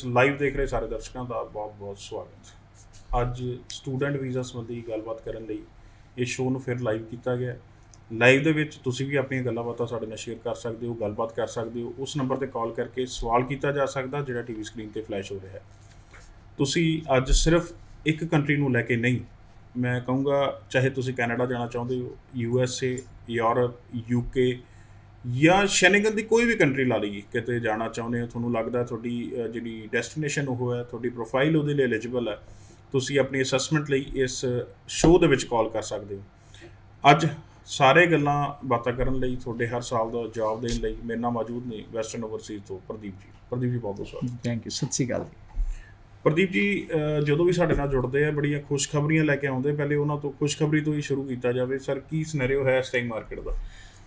Live ਦੇਖ ਰਹੇ ਸਾਰੇ ਦਰਸ਼ਕਾਂ ਦਾ ਬਹੁਤ-ਬਹੁਤ ਸਵਾਗਤ। ਅੱਜ ਸਟੂਡੈਂਟ ਵੀਜ਼ਾ ਸੰਬੰਧੀ ਗੱਲਬਾਤ ਕਰਨ ਲਈ ਇਹ ਸ਼ੋਅ ਨੂੰ ਫਿਰ ਲਾਈਵ ਕੀਤਾ ਗਿਆ। ਲਾਈਵ ਦੇ ਵਿੱਚ ਤੁਸੀਂ ਵੀ ਆਪਣੀਆਂ ਗੱਲਾਂ ਬਾਤਾਂ ਸਾਡੇ ਨਾਲ ਸ਼ੇਅਰ ਕਰ ਸਕਦੇ ਹੋ, ਗੱਲਬਾਤ ਕਰ ਸਕਦੇ ਹੋ। ਉਸ ਨੰਬਰ ਤੇ ਕਾਲ ਕਰਕੇ ਸਵਾਲ ਕੀਤਾ ਜਾ ਸਕਦਾ ਜਿਹੜਾ ਟੀਵੀ ਸਕਰੀਨ ਤੇ ਫਲੈਸ਼ ਹੋ ਰਿਹਾ ਹੈ। ਤੁਸੀਂ ਅੱਜ ਸਿਰਫ ਇੱਕ ਕੰਟਰੀ ਨੂੰ ਲੈ ਕੇ ਨਹੀਂ, ਮੈਂ ਕਹੂੰਗਾ ਚਾਹੇ ਤੁਸੀਂ ਕੈਨੇਡਾ ਜਾਣਾ ਚਾਹੁੰਦੇ ਹੋ, USA, ਯੂਰਪ, UK ਜਾਂ ਸ਼ੈਨਗਨ ਦੀ ਕੋਈ ਵੀ ਕੰਟਰੀ ਲਾ ਲਈਏ, ਕਿਤੇ ਜਾਣਾ ਚਾਹੁੰਦੇ ਹੋ, ਤੁਹਾਨੂੰ ਲੱਗਦਾ ਤੁਹਾਡੀ ਜਿਹੜੀ ਡੈਸਟੀਨੇਸ਼ਨ ਉਹ ਹੈ, ਤੁਹਾਡੀ ਪ੍ਰੋਫਾਈਲ ਉਹਦੇ ਲਈ ਐਲੀਜੀਬਲ ਹੈ, ਤੁਸੀਂ ਆਪਣੀ ਅਸੈਸਮੈਂਟ ਲਈ ਇਸ ਸ਼ੋਅ ਦੇ ਵਿੱਚ ਕਾਲ ਕਰ ਸਕਦੇ ਹੋ। ਅੱਜ ਸਾਰੇ ਗੱਲਾਂ ਬਾਤਾਂ ਕਰਨ ਲਈ, ਤੁਹਾਡੇ ਹਰ ਸਾਲ ਦਾ ਜਵਾਬ ਦੇਣ ਲਈ ਮੇਰੇ ਨਾਲ ਮੌਜੂਦ ਨੇ ਵੈਸਟਰਨ ਓਵਰਸੀਜ਼ ਤੋਂ ਪ੍ਰਦੀਪ ਜੀ। ਪ੍ਰਦੀਪ ਜੀ ਬਹੁਤ ਬਹੁਤ ਸਵਾਗਤ। ਥੈਂਕ ਯੂ, ਸਤਿ ਸ਼੍ਰੀ ਅਕਾਲ ਜੀ। ਪ੍ਰਦੀਪ ਜੀ, ਜਦੋਂ ਵੀ ਸਾਡੇ ਨਾਲ ਜੁੜਦੇ ਆ ਬੜੀਆਂ ਖੁਸ਼ਖਬਰੀਆਂ ਲੈ ਕੇ ਆਉਂਦੇ, ਪਹਿਲੇ ਉਹਨਾਂ ਤੋਂ ਖੁਸ਼ਖਬਰੀ ਤੋਂ ਹੀ ਸ਼ੁਰੂ ਕੀਤਾ ਜਾਵੇ। ਸਰ, ਕੀ सिनेरियो है इस टाइम मार्केट का?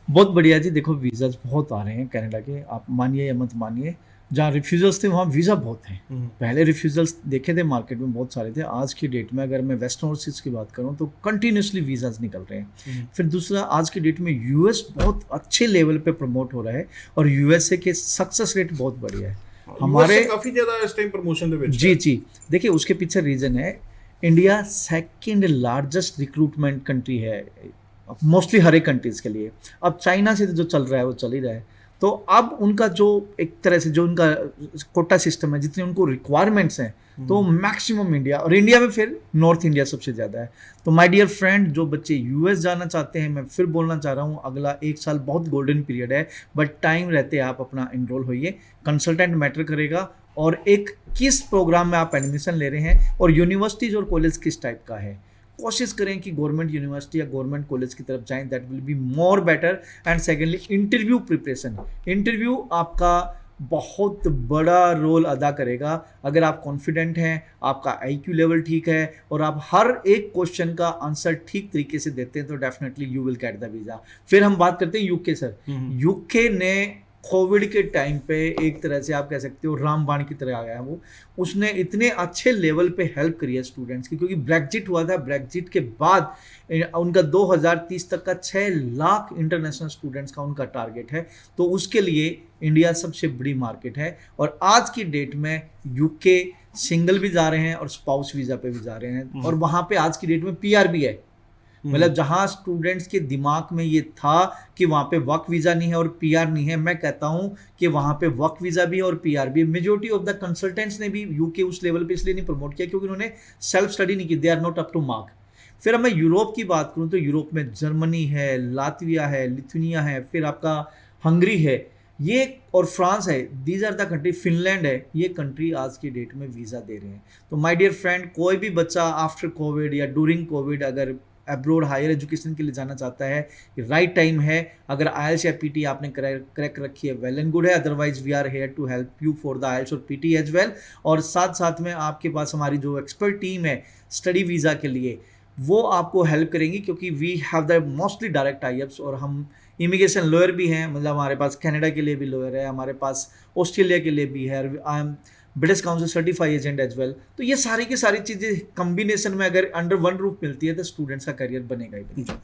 बहुत बढ़िया जी। देखो, वीज़ाज बहुत आ रहे हैं कनाडा के, आप मानिए या मत मानिए। जहाँ रिफ्यूज़ल्स थे वहाँ वीज़ा बहुत हैं। पहले रिफ्यूज़ल्स देखे थे मार्केट में बहुत सारे थे। आज की डेट में अगर मैं वेस्टर्न ओवरसीज़ की बात करूँ तो कंटिन्यूसली वीज़ाज निकल रहे हैं। फिर दूसरा, आज की डेट में US बहुत अच्छे लेवल पे प्रमोट हो रहा है और USA के सक्सेस रेट बहुत बढ़िया है। हमारे काफ़ी ज़्यादा इस टाइम प्रमोशन दे विच जी जी। देखिए, उसके पीछे रीज़न है, India second largest recruitment country है मोस्टली हर एक कंट्रीज़ के लिए। अब चाइना से जो चल रहा है वो चल ही रहा है, तो अब उनका जो एक तरह से जो उनका कोटा सिस्टम है, जितने उनको रिक्वायरमेंट्स हैं तो मैक्सिमम इंडिया, और इंडिया में फिर नॉर्थ इंडिया सबसे ज़्यादा है। तो माय डियर फ्रेंड, जो बच्चे US जाना चाहते हैं, मैं फिर बोलना चाह रहा हूँ, अगला एक साल बहुत गोल्डन पीरियड है, बट टाइम रहते आप अपना इनरोल होइए। कंसल्टेंट मैटर करेगा और एक किस प्रोग्राम में आप एडमिशन ले रहे हैं और यूनिवर्सिटीज़ और कॉलेज किस टाइप का है। कोशिश करें कि गवर्नमेंट यूनिवर्सिटी या गवर्नमेंट कॉलेज की तरफ जाएं, that will be more better. And secondly, interview preparation. Interview आपका बहुत बड़ा रोल अदा करेगा। अगर आप कॉन्फिडेंट हैं, आपका IQ लेवल ठीक है और आप हर एक क्वेश्चन का आंसर ठीक तरीके से देते हैं, तो definitely you will get the visa. फिर हम बात करते हैं UK। सर, UK ने कोविड के टाइम पे एक तरह से आप कह सकते हो रामबाण की तरह आ गया है वो। उसने इतने अच्छे लेवल पे हेल्प करी है स्टूडेंट्स की, क्योंकि ब्रेग्जिट हुआ था। ब्रेग्जिट के बाद उनका 2030 तक का 6 लाख इंटरनेशनल स्टूडेंट्स का उनका टारगेट है। तो उसके लिए इंडिया सबसे बड़ी मार्केट है। और आज की डेट में UK सिंगल भी जा रहे हैं और स्पाउस वीज़ा पे भी जा रहे हैं, और वहाँ पे आज की डेट में PR भी है। मतलब जहाँ स्टूडेंट्स के दिमाग में ये था कि वहाँ पे वर्क वीज़ा नहीं है और PR नहीं है, मैं कहता हूँ कि वहाँ पे वर्क वीज़ा भी है और PR भी है। मेजोरिटी ऑफ द कंसल्टेंट्स ने भी UK उस लेवल पे इसलिए नहीं प्रमोट किया क्योंकि उन्होंने सेल्फ स्टडी नहीं की, they are not up to mark. फिर अब मैं यूरोप की बात करूँ तो यूरोप में जर्मनी है, लातविया है, लिथुनिया है, फिर आपका हंगरी है, ये और फ्रांस है। These are the country, Finland है, ये कंट्री आज की डेट में वीज़ा दे रहे हैं। तो माय डियर फ्रेंड, कोई भी बच्चा आफ्टर कोविड या ड्यूरिंग कोविड अगर अब्रोड हायर एजुकेशन के लिए जाना चाहता है, राइट टाइम है। अगर IELTS या PT आपने क्रैक रखी है, वेल एंड गुड है, otherwise we are here to help you for the IELTS और PT एज वेल। और साथ साथ में आपके पास हमारी जो एक्सपर्ट टीम है स्टडी वीज़ा के लिए, वो आपको हेल्प करेंगी, क्योंकि we have the mostly direct types. और हम इमिग्रेशन लॉयर भी हैं, मतलब हमारे पास कनाडा के लिए भी लॉयर है, हमारे पास ऑस्ट्रेलिया के लिए भी है, I am British council certified agent as well. तो ये सारी की सारी चीज़ें कंबिनेशन में अगर अंडर वन रूफ मिलती है तो स्टूडेंट्स का करियर बनेगा ही बनेगा।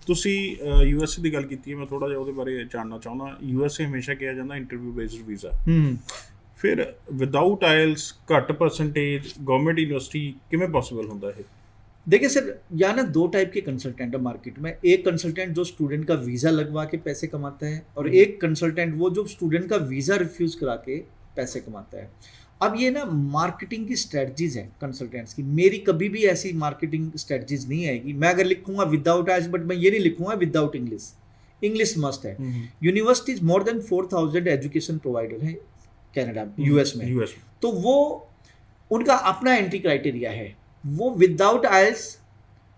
ਤੁਸੀਂ USA ਦੀ ਗੱਲ ਕੀਤੀ ਹੈ, ਮੈਂ ਥੋੜਾ ਜਿਹਾ ਉਹਦੇ ਬਾਰੇ ਜਾਣਨਾ ਚਾਹੁੰਦਾ। USA ਹਮੇਸ਼ਾ ਕਿਹਾ ਜਾਂਦਾ ਇੰਟਰਵਿਊ ਬੇਸਡ ਵੀਜ਼ਾ, ਫਿਰ ਵਿਦਆਊਟ IELTS ਘੱਟ ਪਰਸੈਂਟੇਜ ਗਵਰਨਮੈਂਟ ਯੂਨੀਵਰਸਿਟੀ ਕਿਵੇਂ ਪੋਸੀਬਲ ਹੁੰਦਾ ਇਹ? देखिए सर, यहाँ ना दो टाइप के कंसल्टेंट है मार्केट में। एक कंसल्टेंट जो स्टूडेंट का वीज़ा लगवा के पैसे कमाता है, और एक कंसल्टेंट वो जो स्टूडेंट का वीज़ा रिफ्यूज़ करा के पैसे कमाता है। अब ये ना मार्केटिंग की स्ट्रेटजीज हैं कंसल्टेंट्स की। मेरी कभी भी ऐसी मार्केटिंग स्ट्रेटजीज नहीं आएगी। मैं अगर लिखूंगा विदाउट IELTS, बट मैं ये नहीं लिखूंगा विदाउट इंग्लिश। इंग्लिश मस्ट है। Universities more than 4000 education provider हैं कनाडा US में। तो वो उनका अपना एंट्री क्राइटेरिया है। वो without IELTS,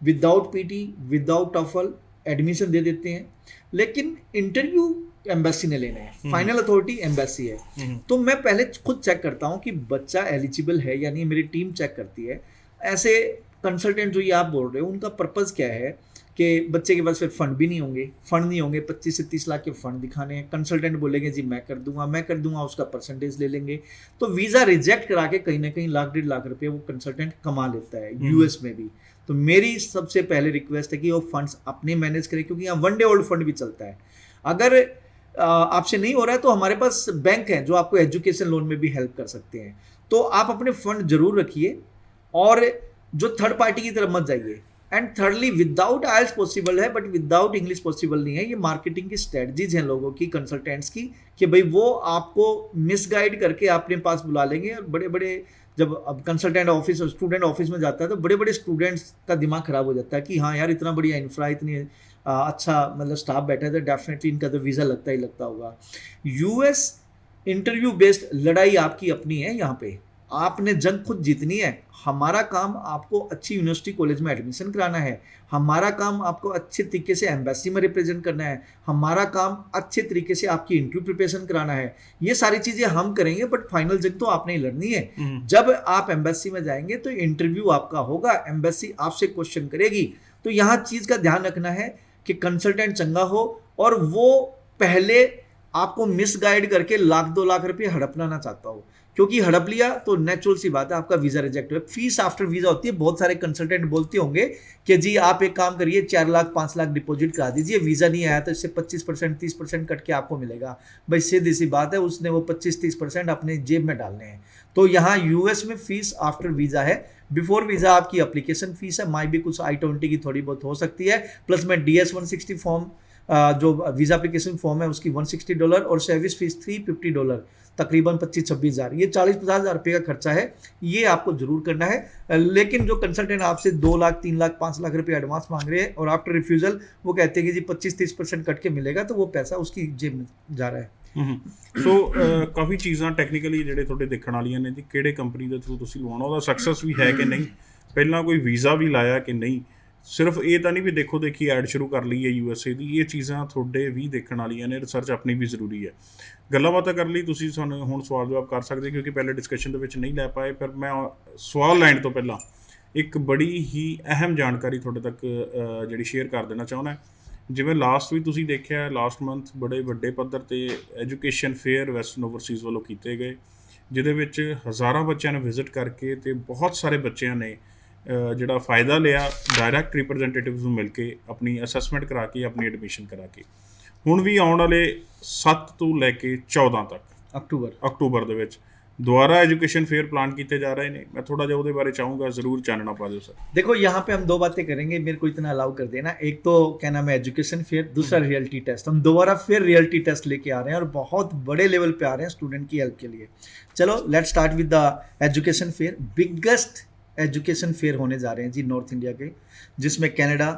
without PT, without TOEFL admission दे देते हैं, लेकिन इंटरव्यू एम्बेसी ने लेना है, फाइनल अथॉरिटी एम्बेसी है। तो मैं पहले खुद चेक करता हूँ कि बच्चा एलिजिबल है या नहीं, मेरी टीम चेक करती है। ऐसे कंसल्टेंट जो ये आप बोल रहे हो, उनका पर्पज़ क्या है कि बच्चे के पास फिर फंड भी नहीं होंगे, 25 से 30 लाख के फंड दिखाने हैं। कंसल्टेंट बोलेंगे जी मैं कर दूंगा, उसका परसेंटेज ले लेंगे, तो वीज़ा रिजेक्ट करा के कहीं ना कहीं लाख 1.5 लाख रुपये वो कंसल्टेंट कमा लेता है US में भी। तो मेरी सबसे पहले रिक्वेस्ट है कि वो फंड्स अपने मैनेज करें, क्योंकि यहाँ 1 डे ओल्ड फंड भी चलता है। अगर आपसे नहीं हो रहा है तो हमारे पास बैंक हैं जो आपको एजुकेशन लोन में भी हेल्प कर सकते हैं। तो आप अपने फंड जरूर रखिए और जो थर्ड पार्टी की तरफ मत जाइए। And thirdly, without IELTS possible है बट विदाउट इंग्लिश पॉसिबल नहीं है। ये मार्केटिंग की स्ट्रेटजीज हैं लोगों की, कंसल्टेंट्स की, कि भाई वो आपको मिसगाइड करके अपने पास बुला लेंगे। और बड़े बड़े, जब अब कंसल्टेंट ऑफिस और स्टूडेंट ऑफिस में जाता है तो बड़े बड़े स्टूडेंट्स का दिमाग खराब हो जाता है कि हाँ यार, इतना बढ़िया इंफ्रा, इतनी अच्छा मतलब स्टाफ बैठा है तो डेफिनेटली इनका तो वीज़ा लगता ही लगता होगा। यूएस इंटरव्यू बेस्ड लड़ाई आपकी अपनी है। यहाँ पे आपने जंग खुद जीतनी है। हमारा काम आपको अच्छी यूनिवर्सिटी कॉलेज में एडमिशन कराना है, हमारा काम आपको अच्छे तरीके से एम्बेसी में रिप्रेजेंट करना है, हमारा काम अच्छे तरीके से आपकी इंटरव्यू प्रिपरेशन कराना है। ये सारी चीज़ें हम करेंगे बट फाइनल जंग तो आपने ही लड़नी है। जब आप एम्बेसी में जाएंगे तो इंटरव्यू आपका होगा, एम्बेसी आपसे क्वेश्चन करेगी। तो यहाँ चीज़ का ध्यान रखना है कि कंसल्टेंट चंगा हो और वो पहले आपको मिसगाइड करके 1-2 लाख रुपए हड़पना ना चाहता हो, क्योंकि हड़प लिया तो नेचुरल सी बात है आपका वीज़ा रिजेक्ट हुआ। फीस आफ्टर वीज़ा होती है। बहुत सारे कंसल्टेंट बोलते होंगे कि जी आप एक काम करिए, 4 लाख 5 लाख डिपॉजिट करा दीजिए, वीज़ा नहीं आया तो इससे 25% 30% कट के आपको मिलेगा। भाई सीधी सी बात है, उसने वो 25-30% अपने जेब में डालने हैं। तो यहाँ यूएस में फीस आफ्टर वीज़ा है। बिफोर वीज़ा आपकी एप्लीकेशन फीस है, माई भी कुछ I-20 की थोड़ी बहुत हो सकती है, प्लस में DS-160 फॉर्म, जो वीज़ा एप्लीकेशन फॉर्म है उसकी $160 और सर्विस फीस $350, तकरीबन 25-26 हज़ार। ये 40-50 हज़ार रुपये का खर्चा है, ये आपको जरूर करना है। लेकिन जो कंसल्टेंट आपसे 2 लाख 3 लाख 5 लाख रुपये एडवांस मांग रहे हैं और आफ्टर रिफ्यूज़ल वो कहते हैं कि जी 25-30% कट के मिलेगा, तो वो पैसा उसकी जेब में जा रहा है। ਸੋ ਕਾਫੀ ਚੀਜ਼ਾਂ ਟੈਕਨੀਕਲੀ ਜਿਹੜੇ ਤੁਹਾਡੇ ਦੇਖਣ ਵਾਲੀਆਂ ਨੇ ਜੀ, ਕਿਹੜੇ ਕੰਪਨੀ ਦੇ ਥਰੂ ਤੁਸੀਂ ਲਵਾਉਣਾ, ਉਹਦਾ ਸਕਸੈਸ ਵੀ ਹੈ ਕਿ ਨਹੀਂ, ਪਹਿਲਾਂ ਕੋਈ ਵੀਜ਼ਾ ਵੀ ਲਾਇਆ ਕਿ ਨਹੀਂ। ਸਿਰਫ ਇਹ ਤਾਂ ਨਹੀਂ ਵੀ ਦੇਖੋ ਦੇਖੀ ਐਡ ਸ਼ੁਰੂ ਕਰ ਲਈ ਹੈ USA ਦੀ, ਇਹ ਚੀਜ਼ਾਂ ਤੁਹਾਡੇ ਵੀ ਦੇਖਣ ਵਾਲੀਆਂ ਨੇ, ਰਿਸਰਚ ਆਪਣੀ ਵੀ ਜ਼ਰੂਰੀ ਹੈ। ਗੱਲਾਂ ਬਾਤਾਂ ਕਰਨ ਲਈ ਤੁਸੀਂ ਸਾਨੂੰ ਹੁਣ ਸਵਾਲ ਜਵਾਬ ਕਰ ਸਕਦੇ, ਕਿਉਂਕਿ ਪਹਿਲੇ ਡਿਸਕਸ਼ਨ ਦੇ ਵਿੱਚ ਨਹੀਂ ਲੈ ਪਾਏ। ਪਰ ਮੈਂ ਸਵਾਲ ਲੈਣ ਤੋਂ ਪਹਿਲਾਂ ਇੱਕ ਬੜੀ ਹੀ ਅਹਿਮ ਜਾਣਕਾਰੀ ਤੁਹਾਡੇ ਤੱਕ ਜਿਹੜੀ ਸ਼ੇਅਰ ਕਰ ਦੇਣਾ ਚਾਹੁੰਦਾ। ਜਿਵੇਂ ਲਾਸਟ ਵੀ ਤੁਸੀਂ ਦੇਖਿਆ, ਲਾਸਟ ਮੰਥ ਬੜੇ ਵੱਡੇ ਪੱਧਰ 'ਤੇ ਐਜੂਕੇਸ਼ਨ ਫੇਅਰ ਵੈਸਟਰਨ ਓਵਰਸੀਜ਼ ਵੱਲੋਂ ਕੀਤੇ ਗਏ, ਜਿਹਦੇ ਵਿੱਚ ਹਜ਼ਾਰਾਂ ਬੱਚਿਆਂ ਨੇ ਵਿਜ਼ਿਟ ਕਰਕੇ ਅਤੇ ਬਹੁਤ ਸਾਰੇ ਬੱਚਿਆਂ ਨੇ ਜਿਹੜਾ ਫ਼ਾਇਦਾ ਲਿਆ ਡਾਇਰੈਕਟ ਰਿਪਰੈਜ਼ੈਂਟੇਟਿਵਸ ਨੂੰ ਮਿਲ ਕੇ, ਆਪਣੀ ਅਸੈਸਮੈਂਟ ਕਰਾ ਕੇ, ਆਪਣੀ ਐਡਮਿਸ਼ਨ ਕਰਾ ਕੇ। ਹੁਣ ਵੀ ਆਉਣ ਵਾਲੇ 7 ਤੋਂ ਲੈ ਕੇ 14 ਤੱਕ ਅਕਤੂਬਰ ਦੇ ਵਿੱਚ दोबारा एजुकेशन फेयर प्लान किए जा रहे हैं। मैं थोड़ा जो बारे चाहूँगा, ज़रूर जानना पा दो सर। देखो यहाँ पे हम 2 बातें करेंगे, मेरे को इतना अलाउ कर देना। एक तो क्या नाम है एजुकेशन फेयर, दूसरा रियलिटी टेस्ट। हम दोबारा फिर रियलिटी टेस्ट लेके आ रहे हैं और बहुत बड़े लेवल पे आ रहे हैं स्टूडेंट की हेल्प के लिए। चलो let's start with the education fair. Biggest education fair होने जा रहे हैं जी नॉर्थ इंडिया के, जिसमें Canada,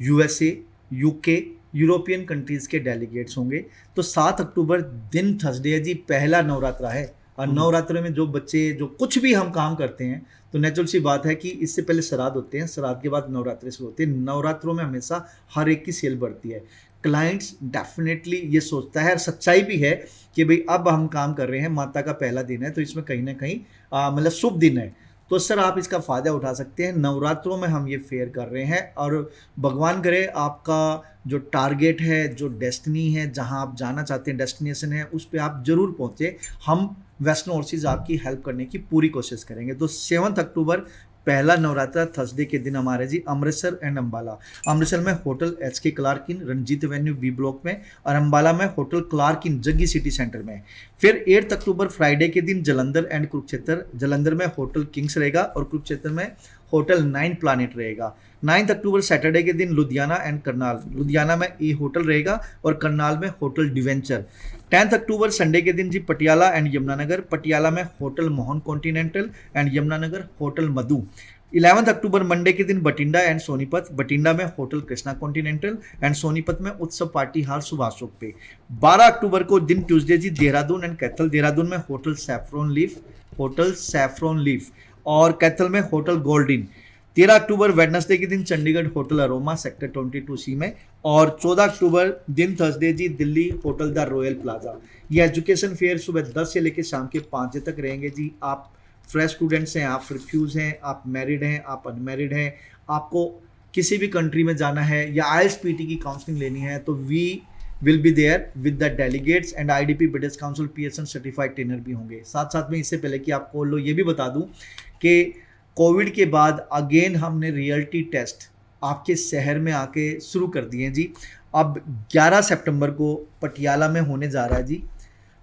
USA, UK, European countries के डेलीगेट्स होंगे। तो 7 अक्टूबर दिन थर्सडे है जी, पहला नवरात्रा है। और नवरात्रों में जो बच्चे जो कुछ भी हम काम करते हैं तो नेचुरल सी बात है कि इससे पहले श्राद्ध होते हैं, श्राद्ध के बाद नवरात्रि शुरू होते हैं। नवरात्रों में हमेशा हर एक की सेल बढ़ती है। क्लाइंट्स डेफिनेटली ये सोचता है, और सच्चाई भी है कि भाई अब हम काम कर रहे हैं, माता का पहला दिन है तो इसमें कहीं ना कहीं मतलब शुभ दिन है, तो सर आप इसका फ़ायदा उठा सकते हैं। नवरात्रों में हम ये फेयर कर रहे हैं और भगवान करे आपका जो टारगेट है, जो डेस्टिनी है, जहां आप जाना चाहते हैं, डेस्टिनेशन है, उस पर आप ज़रूर पहुँचे। हम वेस्टर्न ओवरसीज आपकी हेल्प करने की पूरी कोशिश करेंगे। तो 7 अक्टूबर पहला नवरात्रा थर्सडे के दिन हमारे जी अमृतसर एंड अम्बाला। अमृतसर में होटल HK क्लार्क इन रंजीत एवेन्यू B ब्लॉक में, और अम्बाला में होटल क्लार्क इन जग्गी सिटी सेंटर में। फिर 8 अक्टूबर फ्राइडे के दिन जलंधर एंड कुरुक्षेत्र। जलंधर में होटल किंग्स रहेगा और कुरुक्षेत्र में होटल 9 प्लानेट रहेगा। 9 अक्टूबर सैटरडे के दिन लुधियाना एंड करनाल। लुधियाना में ए होटल रहेगा और करनाल में होटल डिवेंचर। 10 अक्टूबर संडे के दिन जी पटियाला एंड यमुनानगर। पटियाला में hotel Mohan continental and Yamunanagar hotel Madhu. 11 October Monday के दिन बठिंडा एंड सोनीपत। बठिंडा में hotel Krishna continental and Sonipat में उत्सव पार्टी हाल सुभाष चौक पे। 12 अक्टूबर को दिन ट्यूसडे जी देहरादून एंड कैथल। देहरादून में होटल सैफ्रॉन लीफ और कैथल में होटल गोल्डन। 13 अक्टूबर वेडनेसडे के दिन Chandigarh hotel aroma sector 22C में। और 14 अक्टूबर दिन थर्सडे जी Delhi hotel the royal plaza. ये एजुकेशन फेयर सुबह 10 से लेकर शाम के 5 बजे तक रहेंगे जी। आप फ्रेश स्टूडेंट्स हैं, आप रिफ्यूज हैं, आप मैरिड हैं, आप अनमैरिड हैं, आपको किसी भी कंट्री में जाना है या IELTS-PT की काउंसलिंग लेनी है तो we will be there with the delegates and IDP British council PSN certified trainer भी होंगे। साथ साथ में इससे पहले कि आपको लो ये भी बता दूं कि कोविड के बाद अगेन हमने रियलिटी टेस्ट आपके शहर में आके शुरू कर दिए हैं जी। अब 11 सितंबर को पटियाला में होने जा रहा है जी,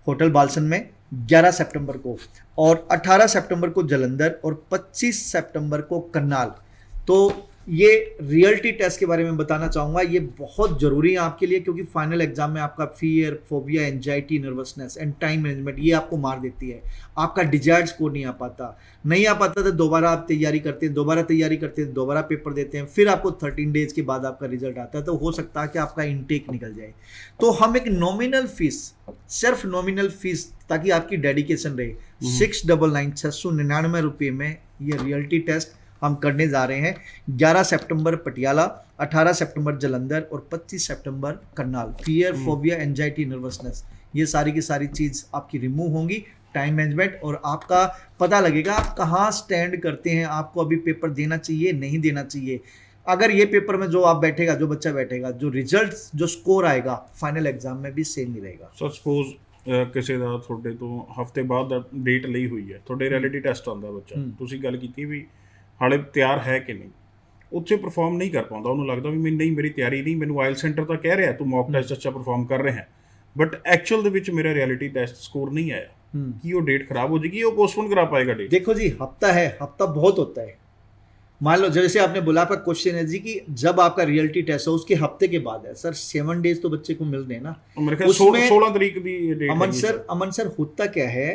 होटल बालसन में 11 सितंबर को, और 18 सितंबर को जलंधर, और 25 सितंबर को करनाल। तो ये रियलिटी टेस्ट के बारे में बताना चाहूँगा, ये बहुत ज़रूरी है आपके लिए, क्योंकि फाइनल एग्जाम में आपका fear, phobia, anxiety, nervousness and time management ये आपको मार देती है। आपका डिजायर्ड स्कोर नहीं आ पाता तो दोबारा आप तैयारी करते हैं, दोबारा पेपर देते हैं, फिर आपको 13 डेज के बाद आपका रिजल्ट आता है, तो हो सकता है कि आपका इनटेक निकल जाए। तो हम एक नॉमिनल फीस, सिर्फ नॉमिनल फीस, ताकि आपकी डेडिकेशन रहे, 699 रुपये में ये रियलिटी टेस्ट हम करने जा रहे हैं। 11 सितंबर पटियाला, 18 सितंबर जलंधर और 25 सितंबर Karnal. Fear, phobia, anxiety, nervousness, ये सारी की सारी चीज़ आपकी रिमूव होंगी, टाइम मैनेजमेंट, और आपका पता लगेगा आप कहाँ स्टैंड करते हैं, आपको अभी पेपर देना चाहिए नहीं देना चाहिए। अगर ये पेपर में जो बच्चा बैठेगा, जो रिजल्ट, जो स्कोर आएगा फाइनल एग्जाम में भी सेम ही रहेगा। ਸੋ ਸਪੋਜ਼ ਕਿਸੇ ਦਾ ਤੁਹਾਡੇ ਤੋਂ ਹਫਤੇ ਬਾਅਦ ਦਾ ਡੇਟ ਲਈ ਹੋਈ ਹੈ, ਤੁਹਾਡੇ ਰਿਐਲਿਟੀ ਟੈਸਟ ਆਉਂਦਾ ਬੱਚਾ, ਤੁਸੀਂ ਗੱਲ ਕੀਤੀ ਵੀ ਹਾਲੇ ਤਿਆਰ ਹੈ ਕਿ ਨਹੀਂ, ਉੱਥੇ ਪਰਫਾਰਮ ਨਹੀਂ ਕਰ ਪਾਉਂਦਾ, ਉਹਨੂੰ ਲੱਗਦਾ ਵੀ ਨਹੀਂ ਮੇਰੀ ਤਿਆਰੀ ਨਹੀਂ, ਮੈਨੂੰ ਆਇਲ ਸੈਂਟਰ ਤਾਂ ਕਹਿ ਰਿਹਾ ਤੂੰ ਮੌਕ ਟੈਸਟ ਅੱਛਾ ਪਰਫਾਰਮ ਕਰ ਰਿਹਾ ਹੈ, ਬਟ ਐਕਚੁਅਲ ਦੇ ਵਿੱਚ ਮੇਰਾ ਰਿਐਲਿਟੀ ਟੈਸਟ ਸਕੋਰ नहीं आया, कि वो डेट खराब हो जाएगी, वो पोस्टपोन करा पाएगा डेट? देखो जी, हफ्ता बहुत होता है। मान लो जैसे आपने बोला, आपका क्वेश्चन है जी कि जब आपका रियलिटी टेस्ट है उसके हफ्ते के बाद है, सर 7 डेज तो बच्चे को मिल रहे हैं ना। मेरे ख्याल 16 तारीख की डेट। अमन सर होता क्या है,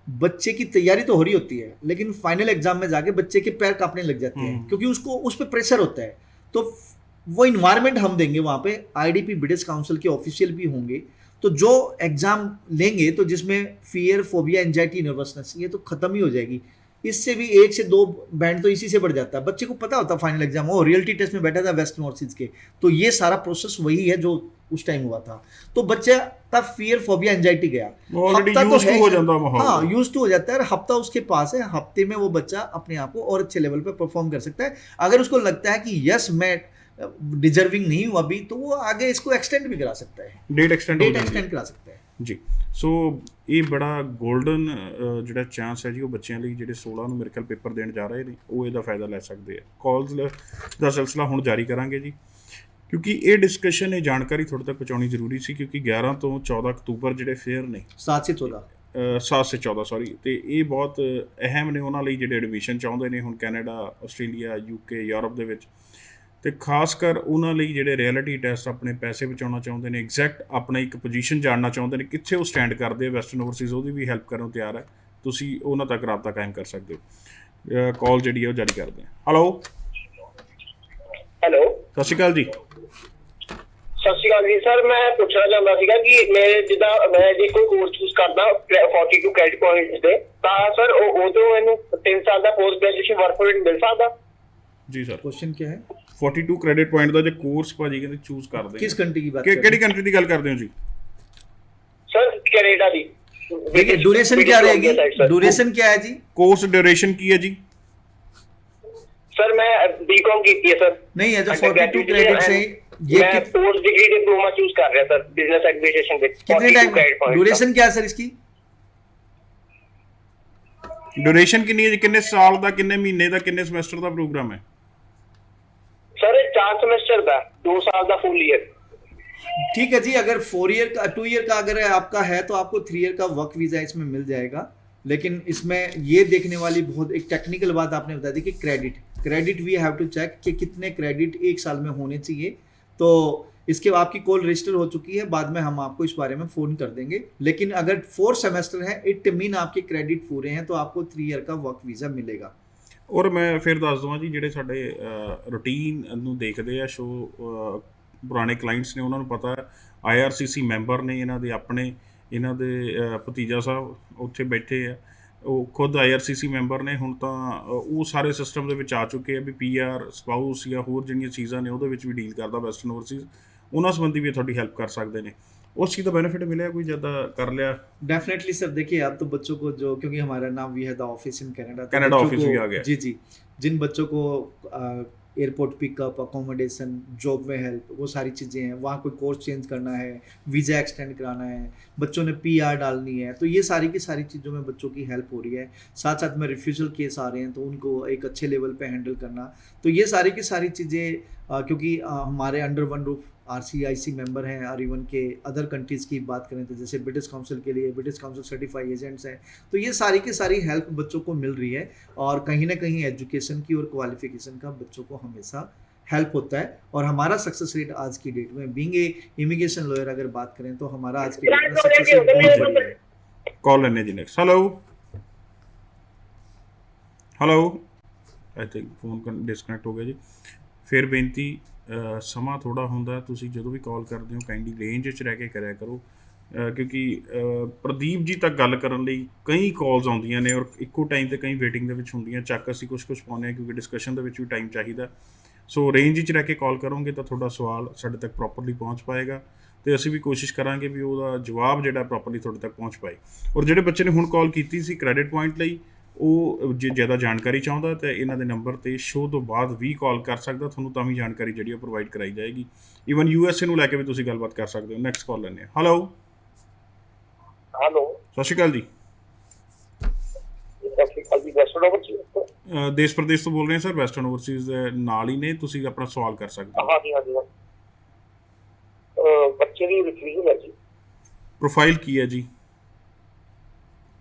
बच्चे की तैयारी तो हो रही होती है, लेकिन फाइनल एग्जाम में जाके बच्चे के पैर कांपने लग जाते हैं, क्योंकि उसको उस पर प्रेशर होता है। तो वो इन्वायरमेंट हम देंगे वहाँ पे, IDP ब्रिटिश काउंसिल के ऑफिशियल भी होंगे, तो जो एग्जाम लेंगे तो जिसमें फियर, फोबिया, एंजाइटी, नर्वसनेस ये तो खत्म ही हो जाएगी। इससे भी 1 से 2 बैंड तो इसी से बढ़ जाता है। बच्चे को पता होता है फाइनल एग्जाम, वो रियलिटी टेस्ट में बैठा था वेस्ट नॉर्थ के, तो ये सारा प्रोसेस वही है जो उस टाइम हुआ था। तो बच्चा तब फियर, फोबिया, एंजाइटी गया, हफ्ता तो है, हाँ यूज टू हो जाता है, हफ्ता उसके पास है, हफ्ते में वो बच्चा अपने आप को और अच्छे लेवल पे परफॉर्म कर सकता है। अगर उसको लगता है कि यस मैं डिजर्विंग नहीं हूँ अभी, तो वो आगे इसको एक्सटेंड भी करा सकता है, डेट एक्सटेंड करा सकता है ਜੀ। ਸੋ ਇਹ ਬੜਾ ਗੋਲਡਨ ਜਿਹੜਾ ਚਾਂਸ ਹੈ ਜੀ, ਉਹ ਬੱਚਿਆਂ ਲਈ ਜਿਹੜੇ 16 ਨੂੰ ਮੇਰੇ ਖਿਆਲ ਪੇਪਰ ਦੇਣ ਜਾ ਰਹੇ ਨੇ, ਉਹ ਇਹਦਾ ਫਾਇਦਾ ਲੈ ਸਕਦੇ ਆ। ਕਾਲਸ ਦਾ ਸਿਲਸਿਲਾ ਹੁਣ ਜਾਰੀ ਕਰਾਂਗੇ ਜੀ, ਕਿਉਂਕਿ ਇਹ ਡਿਸਕਸ਼ਨ, ਇਹ ਜਾਣਕਾਰੀ ਤੁਹਾਡੇ ਤੱਕ ਪਹੁੰਚਾਉਣੀ ਜ਼ਰੂਰੀ ਸੀ, ਕਿਉਂਕਿ 11 ਤੋਂ 14 ਅਕਤੂਬਰ ਜਿਹੜੇ ਫੇਅਰ ਨੇ, 7 से 14 ਸੌਰੀ, ਤੇ ਇਹ ਬਹੁਤ ਅਹਿਮ ਨੇ ਉਹਨਾਂ ਲਈ ਜਿਹੜੇ ਐਡਮਿਸ਼ਨ ਚਾਹੁੰਦੇ ਨੇ ਹੁਣ ਕੈਨੇਡਾ, ਆਸਟ੍ਰੇਲੀਆ, UK, ਯੂਰਪ ਦੇ ਵਿੱਚ, ਤੇ ਖਾਸ ਕਰ ਉਹਨਾਂ ਲਈ ਜਿਹੜੇ ਰਿਐਲਿਟੀ ਟੈਸਟ ਆਪਣੇ ਪੈਸੇ ਬਚਾਉਣਾ ਚਾਹੁੰਦੇ ਨੇ, ਐਗਜ਼ੈਕਟ ਆਪਣਾ ਇੱਕ ਪੋਜੀਸ਼ਨ ਜਾਣਨਾ ਚਾਹੁੰਦੇ ਨੇ, ਕਿੱਥੇ ਉਹ ਸਟੈਂਡ ਕਰਦੇ ਆ ਵੈਸਟਰਨ ਓਵਰਸੀਜ਼, ਉਹਦੀ ਵੀ ਹੈਲਪ ਕਰਨ ਨੂੰ ਤਿਆਰ ਹੈ। ਤੁਸੀਂ ਉਹਨਾਂ ਤੱਕ ਰਾਬਤਾ ਕਾਇਮ ਕਰ ਸਕਦੇ ਹੋ। ਕਾਲ ਜਿਹੜੀ ਹੈ ਉਹ ਜਾਰੀ ਕਰਦੇ ਹਾਂ। ਹੈਲੋ ਸਤਿ ਸ਼੍ਰੀ ਅਕਾਲ ਜੀ। ਸਤਿ ਸ਼੍ਰੀ ਅਕਾਲ ਜੀ ਸਰ, ਮੈਂ ਪੁੱਛਣਾ ਚਾਹੁੰਦਾ ਸੀਗਾ ਕਿ ਮੈਂ ਜੇ ਕੋਈ ਕੋਰਸ ਚੂਜ਼ ਕਰਦਾ 42 ਕ੍ਰੈਡਿਟ ਪੁਆਇੰਟਸ ਦੇ, ਤਾਂ ਸਰ ਉਹ ਤੋਂ ਮੈਨੂੰ 3 ਸਾਲ ਦਾ ਪੋਸਟ ਗ੍ਰੈਜੂਏਸ਼ਨ ਵਰਕ ਪਰਮਿਟ ਮਿਲ ਸਕਦਾ? ਜੀ ਸਰ। क्वेश्चन क्या है? 42 ਕ੍ਰੈਡਿਟ ਪੁਆਇੰਟ ਦਾ ਜੇ ਕੋਰਸ ਭਾਜੀ ਕਹਿੰਦੇ ਚੂਜ਼ ਕਰਦੇ, किस कंट्री की बात ਕਿਹੜੀ ਕੰਟਰੀ ਦੀ ਗੱਲ ਕਰਦੇ ਹੋ ਜੀ? सर कनाडा ਦੀ। देखिए ड्यूरेशन क्या रहेगी, ड्यूरेशन क्या है जी? ਕੋਰਸ ड्यूरेशन ਕੀ ਹੈ ਜੀ? सर मैं BCom की है सर। नहीं है जो 42 क्रेडिट से ये मैं पोस्ट डिग्री डिप्लोमा चूज कर रहा सर बिजनेस एडमिनिस्ट्रेशन में। कितने टाइम, ड्यूरेशन क्या है सर इसकी? ड्यूरेशन कितनी है जी? कितने साल ਦਾ, ਕਿੰਨੇ ਮਹੀਨੇ ਦਾ, ਕਿੰਨੇ ਸਮੈਸਟਰ ਦਾ ਪ੍ਰੋਗਰਾਮ ਹੈ? सर 4 सेमेस्टर का, 2 साल का फुल ईयर। ठीक है जी, अगर 4 ईयर का, 2 ईयर का अगर आपका है तो आपको 3 ईयर का वर्क वीज़ा इसमें मिल जाएगा। लेकिन इसमें ये देखने वाली बहुत एक टेक्निकल बात आपने बता दी कि credit we have to check कि कितने क्रेडिट 1 साल में होने चाहिए। तो इसके आपकी कॉल रजिस्टर हो चुकी है, बाद में हम आपको इस बारे में फ़ोन कर देंगे। लेकिन अगर 4 सेमेस्टर है, इट मीन आपके क्रेडिट पूरे हैं, तो आपको 3 ईयर का वर्क वीज़ा मिलेगा। ਔਰ ਮੈਂ ਫਿਰ ਦੱਸ ਦਵਾਂ ਜੀ, ਜਿਹੜੇ ਸਾਡੇ ਰੂਟੀਨ ਨੂੰ ਦੇਖਦੇ ਆ ਸ਼ੋ, ਪੁਰਾਣੇ ਕਲਾਇੰਟਸ ਨੇ, ਉਹਨਾਂ ਨੂੰ ਪਤਾ IRCC ਮੈਂਬਰ ਨੇ, ਇਹਨਾਂ ਦੇ ਆਪਣੇ, ਇਹਨਾਂ ਦੇ ਭਤੀਜਾ ਸਾਹਿਬ ਉੱਥੇ ਬੈਠੇ ਆ, ਉਹ ਖੁਦ IRCC ਮੈਂਬਰ ਨੇ। ਹੁਣ ਤਾਂ ਉਹ ਸਾਰੇ ਸਿਸਟਮ ਦੇ ਵਿੱਚ ਆ ਚੁੱਕੇ ਆ ਵੀ PR, ਸਪਾਊਸ ਜਾਂ ਹੋਰ ਜਿਹੜੀਆਂ ਚੀਜ਼ਾਂ ਨੇ ਉਹਦੇ ਵਿੱਚ ਵੀ ਡੀਲ ਕਰਦਾ ਵੈਸਟਰਨ ਓਵਰਸੀਜ਼, ਉਹਨਾਂ ਸੰਬੰਧੀ ਵੀ ਤੁਹਾਡੀ ਹੈਲਪ ਕਰ ਸਕਦੇ ਨੇ। उस चीज़ का बेनिफिट मिला कोई ज़्यादा कर लिया? डेफिनेटली सर, देखिए आप तो बच्चों को जो, क्योंकि हमारा नाम वी है the office in Canada, Canada office भी आ गया जी, जिन बच्चों को एयरपोर्ट पिकअप, अकोमोडेशन, जॉब में हेल्प, वो सारी चीज़ें हैं। वहाँ कोई कोर्स चेंज करना है, वीज़ा एक्सटेंड कराना है, बच्चों ने PR डालनी है, तो ये सारी की सारी चीज़ों में बच्चों की हेल्प हो रही है। साथ साथ में रिफ्यूजल केस आ रहे हैं, तो उनको एक अच्छे लेवल पे हैंडल करना। तो ये सारी की सारी चीज़ें क्योंकि हमारे under one roof RCIC member हैं, और इवन के अदर कंट्रीज़ की बात करें तो जैसे ब्रिटिश काउंसिल के लिए ब्रिटिश काउंसिल सर्टिफाइड एजेंट्स हैं, तो ये सारी की सारी हेल्प बच्चों को मिल रही है। और कहीं ना कहीं एजुकेशन की और क्वालिफिकेशन का बच्चों को हमेशा हेल्प होता है। और हमारा सक्सेस रेट आज की डेट में, बीइंग ए इमिग्रेशन लॉयर अगर बात करें तो हमारा आज की डेट में सक्सेस रेट बहुत बढ़िया है। कॉल लेने जी next. Hello I think phone disconnect हो ਗਿਆ ਜੀ। ਫਿਰ ਬੇਨਤੀ ਸਮਾਂ ਥੋੜਾ ਹੁੰਦਾ, ਤੁਸੀਂ ਜਦੋਂ ਵੀ ਕਾਲ ਕਰਦੇ ਹੋ ਕਾਈਂਡਲੀ ਰੇਂਜ 'ਚ ਰਹਿ ਕੇ ਕਰਿਆ ਕਰੋ, ਕਿਉਂਕਿ ਪ੍ਰਦੀਪ ਜੀ ਤੱਕ ਗੱਲ ਕਰਨ ਲਈ ਕਈ ਕਾਲਸ ਆਉਂਦੀਆਂ ਨੇ ਔਰ ਇੱਕੋ ਟਾਈਮ 'ਤੇ ਕਈ ਵੇਟਿੰਗ ਦੇ ਵਿੱਚ ਹੁੰਦੀਆਂ। ਚੱਕ ਅਸੀਂ ਕੁਛ ਪਾਉਂਦੇ ਹਾਂ ਕਿਉਂਕਿ ਡਿਸਕਸ਼ਨ ਦੇ ਵਿੱਚ ਵੀ ਟਾਈਮ ਚਾਹੀਦਾ। ਸੋ ਰੇਂਜ 'ਚ ਰਹਿ ਕੇ ਕਾਲ ਕਰੋਗੇ ਤਾਂ ਤੁਹਾਡਾ ਸਵਾਲ ਸਾਡੇ ਤੱਕ ਪ੍ਰੋਪਰਲੀ ਪਹੁੰਚ ਪਾਏਗਾ ਅਤੇ ਅਸੀਂ ਵੀ ਕੋਸ਼ਿਸ਼ ਕਰਾਂਗੇ ਵੀ ਉਹਦਾ ਜਵਾਬ ਜਿਹੜਾ ਪ੍ਰੋਪਰਲੀ ਤੁਹਾਡੇ ਤੱਕ ਪਹੁੰਚ ਪਾਏ। ਔਰ ਜਿਹੜੇ ਬੱਚੇ ਨੇ ਹੁਣ ਕਾਲ ਕੀਤੀ ਸੀ ਕ੍ਰੈਡਿਟ ਪੁਆਇੰਟ ਲਈ, ਉਹ ਜੇ ਜ਼ਿਆਦਾ ਜਾਣਕਾਰੀ ਚਾਹੁੰਦਾ ਤਾਂ ਇਹਨਾਂ ਦੇ ਨੰਬਰ 'ਤੇ ਸ਼ੋਅ ਤੋਂ ਬਾਅਦ ਵੀ ਕਾਲ ਕਰ ਸਕਦਾ, ਤੁਹਾਨੂੰ ਤਾਂ ਵੀ ਜਾਣਕਾਰੀ ਜਿਹੜੀ ਉਹ ਪ੍ਰੋਵਾਈਡ ਕਰਾਈ ਜਾਏਗੀ। ਈਵਨ USA ਨੂੰ ਲੈ ਕੇ ਵੀ ਤੁਸੀਂ ਗੱਲਬਾਤ ਕਰ ਸਕਦੇ ਹੋ। ਨੈਕਸਟ ਕਾਲ ਲੈਂਦੇ ਹਾਂ। ਹੈਲੋ ਸਤਿ ਸ਼੍ਰੀ ਅਕਾਲ ਜੀ। ਦੇਸ਼ ਪ੍ਰਦੇਸ਼ ਤੋਂ ਬੋਲ ਰਹੇ ਹਾਂ ਸਰ, ਵੈਸਟਰਨ ਓਵਰਸੀਜ਼ ਦੇ ਨਾਲ ਹੀ ਨੇ, ਤੁਸੀਂ ਆਪਣਾ ਸਵਾਲ ਕਰ ਸਕਦੇ ਹੋ। ਹਾਂਜੀ ਬੱਚੇ ਦੀ ਰਿਫਿਊਜ਼ਲ ਹੈ ਜੀ। ਪ੍ਰੋਫਾਈਲ ਕੀ ਹੈ ਜੀ?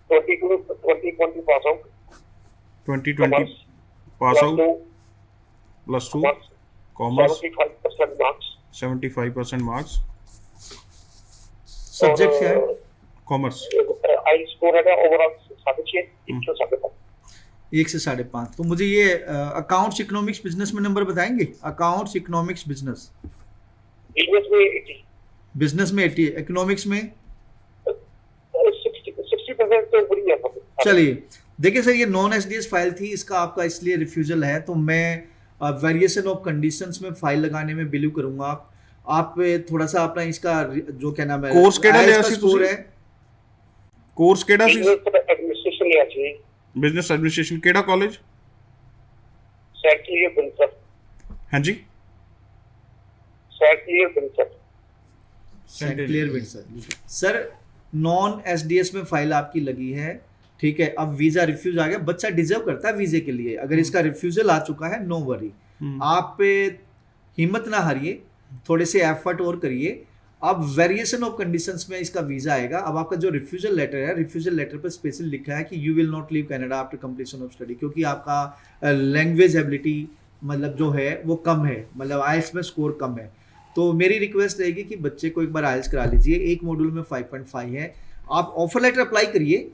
2020 pass out 2020 pass out, +2 commerce, 75% marks. 75% marks. Subject क्या है? कॉमर्स। आई स्कोर है ओवरऑल 6.5 1 से 5.5। तो मुझे ये अकाउंट्स, इकोनॉमिक्स, बिजनेस में नंबर बताएंगे? Accounts, economics, business. बिजनेस में 80, बिजनेस में 80, इकोनॉमिक्स में 60% तो बुरी है। चलिए देखिए सर, ये नॉन SDS फाइल थी, इसका आपका इसलिए रिफ्यूजल है, तो मैं वेरिएशन ऑफ कंडीशंस में फाइल लगाने में बिलीव करूंगा। आप थोड़ा सा अपना इसका जो क्या नाम है, कोर्स केड़ा लिया सी स्कोर है, कोर्स केड़ा सी? एडमिनिस्ट्रेशन लिया सी। बिजनेस एडमिनिस्ट्रेशन केड़ा कॉलेज? सेट क्लियर बिल्कुल। हां जी, सेट क्लियर बिल्कुल। सेट क्लियर बिल्कुल। सर नॉन SDS में फाइल आपकी लगी है, ठीक है। अब वीजा रिफ्यूज आ गया, बच्चा डिजर्व करता है वीजे के लिए। अगर इसका रिफ्यूजल आ चुका है, नो वरी, आप हिम्मत ना हारिए, थोड़े से एफर्ट और करिए। अब वेरिएशन ऑफ कंडीशंस में इसका वीजा आएगा। अब आपका जो रिफ्यूजल लेटर है, रिफ्यूजल लेटर पर स्पेशली लिखा है कि you will not leave Canada after completion of study, क्योंकि आपका लैंग्वेज एबिलिटी मतलब जो है वो कम है, मतलब IELTS में स्कोर कम है। तो मेरी रिक्वेस्ट रहेगी कि बच्चे को एक बार IELTS करा लीजिए। एक मॉड्यूल में 5.5 है। आप ऑफर लेटर अप्लाई करिए,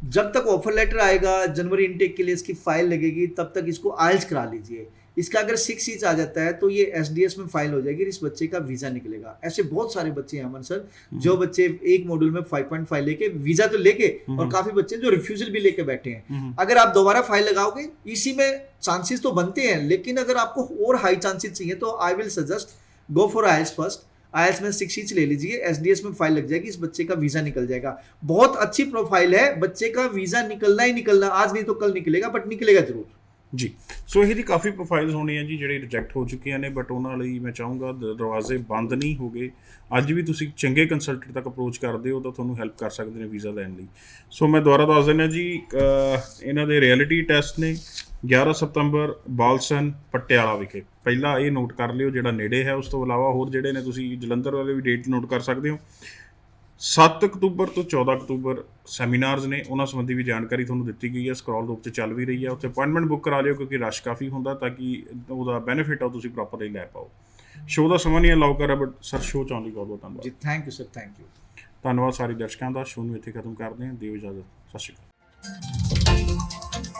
जब तक ऑफर लेटर आएगा, जनवरी इनटेक के लिए इसकी फाइल लगेगी, तब तक इसको IELTS करा लीजिए। इसका अगर 6 ईच आ जाता है तो ये SDS में फाइल हो जाएगी, इस बच्चे का वीज़ा निकलेगा। ऐसे बहुत सारे बच्चे हैं अमन सर, जो बच्चे एक मॉड्यूल में 5.5 लेके वीज़ा तो लेके, और काफ़ी बच्चे जो रिफ्यूजल भी लेके बैठे हैं। अगर आप दोबारा फाइल लगाओगे, इसी में चांसेस तो बनते हैं, लेकिन अगर आपको और हाई चांसेस चाहिए तो I will suggest go for IELTS first. IELTS में 6 ईच ले लीजिए, SDS में फाइल लग जाएगी, इस बच्चे का वीज़ा निकल जाएगा। बहुत अच्छी प्रोफाइल है, बच्चे का वीज़ा निकलना ही निकलना, आज नहीं तो कल निकलेगा, बट निकलेगा जरूर ਜੀ। ਸੋ ਇਹ ਦੀ ਕਾਫੀ ਪ੍ਰੋਫਾਈਲਸ ਹੋਣੀਆਂ ਜੀ ਜਿਹੜੇ ਰਿਜੈਕਟ ਹੋ ਚੁੱਕੀਆਂ ਨੇ, ਬਟ ਉਹਨਾਂ ਲਈ ਮੈਂ ਚਾਹੂੰਗਾ ਦਰਵਾਜ਼ੇ ਬੰਦ ਨਹੀਂ ਹੋ ਗਏ। ਅੱਜ ਵੀ ਤੁਸੀਂ ਚੰਗੇ ਕੰਸਲਟੈਂਟ ਤੱਕ ਅਪਰੋਚ ਕਰਦੇ ਹੋ ਤਾਂ ਤੁਹਾਨੂੰ ਹੈਲਪ ਕਰ ਸਕਦੇ ਨੇ ਵੀਜ਼ਾ ਲੈਣ ਲਈ। ਸੋ ਮੈਂ ਦੁਬਾਰਾ ਦੱਸ ਦਿੰਦਾ ਜੀ, ਇਹਨਾਂ ਦੇ ਰਿਐਲਿਟੀ ਟੈਸਟ ਨੇ 11 ਸਤੰਬਰ ਬਾਲਸਨ ਪਟਿਆਲਾ ਵਿਖੇ। ਪਹਿਲਾਂ ਇਹ ਨੋਟ ਕਰ ਲਿਓ ਜਿਹੜਾ ਨੇੜੇ ਹੈ, ਉਸ ਤੋਂ ਇਲਾਵਾ ਹੋਰ ਜਿਹੜੇ ਨੇ ਤੁਸੀਂ ਜਲੰਧਰ ਵਾਲੇ ਵੀ ਡੇਟ ਨੋਟ ਕਰ ਸਕਦੇ ਹੋ। 7 ਅਕਤੂਬਰ ਤੋਂ 14 ਅਕਤੂਬਰ ਸੈਮੀਨਾਰਸ ਨੇ, ਉਹਨਾਂ ਸੰਬੰਧੀ ਵੀ ਜਾਣਕਾਰੀ ਤੁਹਾਨੂੰ ਦਿੱਤੀ ਗਈ ਹੈ, ਸਕਰੋਲ ਰੂਪ 'ਚ ਚੱਲ ਵੀ ਰਹੀ ਹੈ। ਉੱਥੇ ਅਪਾਇੰਟਮੈਂਟ ਬੁੱਕ ਕਰਾ ਲਿਓ ਕਿਉਂਕਿ ਰਸ਼ ਕਾਫੀ ਹੁੰਦਾ, ਤਾਂ ਕਿ ਉਹਦਾ ਬੈਨੀਫਿਟ ਆ ਤੁਸੀਂ ਪ੍ਰੋਪਰਲੀ ਲੈ ਪਾਓ। ਸ਼ੋਅ ਦਾ ਸਮਾਂ ਨਹੀਂ ਅਲਾਉ ਕਰਿਆ, ਬਟ ਸਰ ਸ਼ੋਅ 'ਚ ਆਉਣ ਲਈ ਬਹੁਤ ਬਹੁਤ ਧੰਨਵਾਦ ਜੀ। Thank you sir, thank you. ਧੰਨਵਾਦ ਸਾਰੇ ਦਰਸ਼ਕਾਂ ਦਾ। ਸ਼ੋਅ ਨੂੰ ਇੱਥੇ ਖਤਮ ਕਰਦੇ ਹਾਂ। ਦਿਓ ਇਜਾਜ਼ਤ। ਸਤਿ ਸ਼੍ਰੀ ਅਕਾਲ।